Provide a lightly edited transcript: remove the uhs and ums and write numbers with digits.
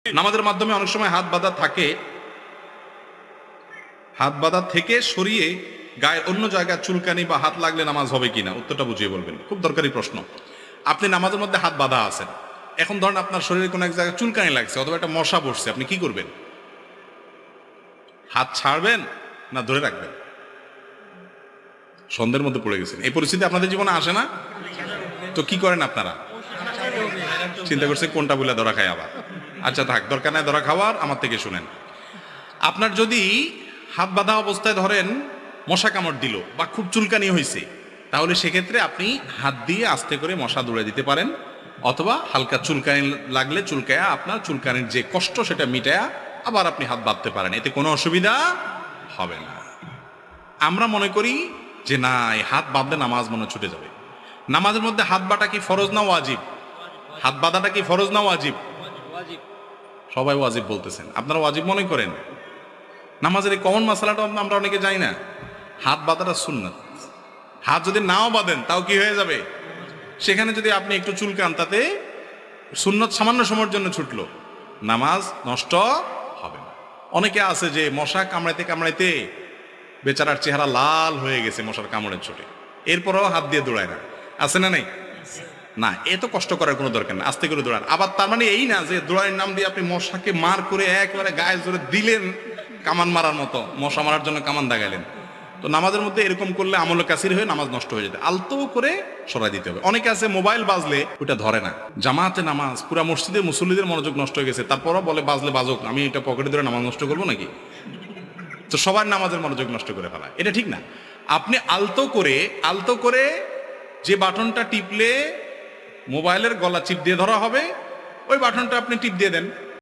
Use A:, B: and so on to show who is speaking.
A: নামাজের মাধ্যমে অনেক সময় হাত বাঁধা থাকে, হাত বাঁধা থেকে সরিয়ে গায়ে অন্য জায়গায় চুলকানি বা হাত লাগলে নামাজ হবে কিনা, উত্তরটা বুঝিয়ে বলবেন। খুব দরকারি প্রশ্ন। আপনি নামাজের মধ্যে হাত বাঁধা আছেন, এখন ধরেন আপনার শরীরে কোনো এক জায়গায় চুলকানি লাগছে অথবা একটা মশা বসছে, আপনি কি করবেন? হাত ছাড়বেন না ধরে রাখবেন? সন্ধ্যের মধ্যে পড়ে গেছেন, এই পরিস্থিতি আপনাদের জীবনে আসে না? তো কি করেন আপনারা? চিন্তা করছে কোনটা বলে ধরা খায় আবার। আচ্ছা থাক, দরকার নাই ধরা খাওয়ার, আমার থেকে শুনেন। আপনার যদি হাত বাঁধা অবস্থায় ধরেন মশা কামড় দিল বা খুব চুলকানি হয়েছে, তাহলে সেক্ষেত্রে আপনি হাত দিয়ে আস্তে করে মশা দৌড়ে দিতে পারেন, অথবা হালকা চুলকানি লাগলে চুলকায়া আপনার চুলকানির যে কষ্ট সেটা মিটায়া আবার আপনি হাত বাঁধতে পারেন, এতে কোনো অসুবিধা হবে না। আমরা মনে করি যে না, এই হাত বাঁধলে নামাজ মনে ছুটে যাবে। নামাজের মধ্যে হাত বাঁধা কি ফরজ না ওয়াজিব? হাত বাঁধাটা কি ফরজ না ওয়াজিব? সবাই ওয়াজিব বলতেছেন, আপনারা ওয়াজিব মনে করেন। নামাজের এই কমন মাসালাটা আমরা অনেকে জানি না। হাত বাঁধাটা সুন্নাত। হাত যদি নাও বাঁধেন তাও কি হয়ে যাবে? সেখানে যদি আপনি একটু চুলকান, তাতে সুন্নত সামান্য সময়ের জন্য ছুটলো, নামাজ নষ্ট হবে না। অনেকে আছে যে মশা কামড়াইতে কামড়াইতে বেচারার চেহারা লাল হয়ে গেছে মশার কামড়ের চোটে, এরপরও হাত দিয়ে দৌড়ায় না, আছে না নাই? না, এত কষ্ট করার কোনো দরকার নেই, আস্তে করে দৌড়ান। আবার তার মানে এই না যে দৌড়ানোর নাম দিয়ে আপনি মশাকে মার করে একেবারে গায়ে জোরে দিলেন, কামান মারার মতো মশা মারার জন্য কামান দাগাইলেন। তো নামাজের মধ্যে এরকম করলে আমল কাসির হয়ে নামাজ নষ্ট হয়ে যেতে, আলতো করে সরাই দিতে হবে। অনেকে আছে মোবাইল বাজলে ওটা ধরে না, জামাতে নামাজ, পুরা মসজিদে মুসল্লিদের মনোযোগ নষ্ট হয়ে গেছে, তারপরও বলে বাজলে বাজুক, আমি এটা পকেটে ধরে নামাজ নষ্ট করবো নাকি? তো সবার নামাজের মনোযোগ নষ্ট করে ফেলা, এটা ঠিক না। আপনি আলতো করে যে বাটনটা টিপলে মোবাইলের গলা চিপ দিয়ে ধরা হবে, ওই বাটনটা আপনি টিপ দিয়ে দেন।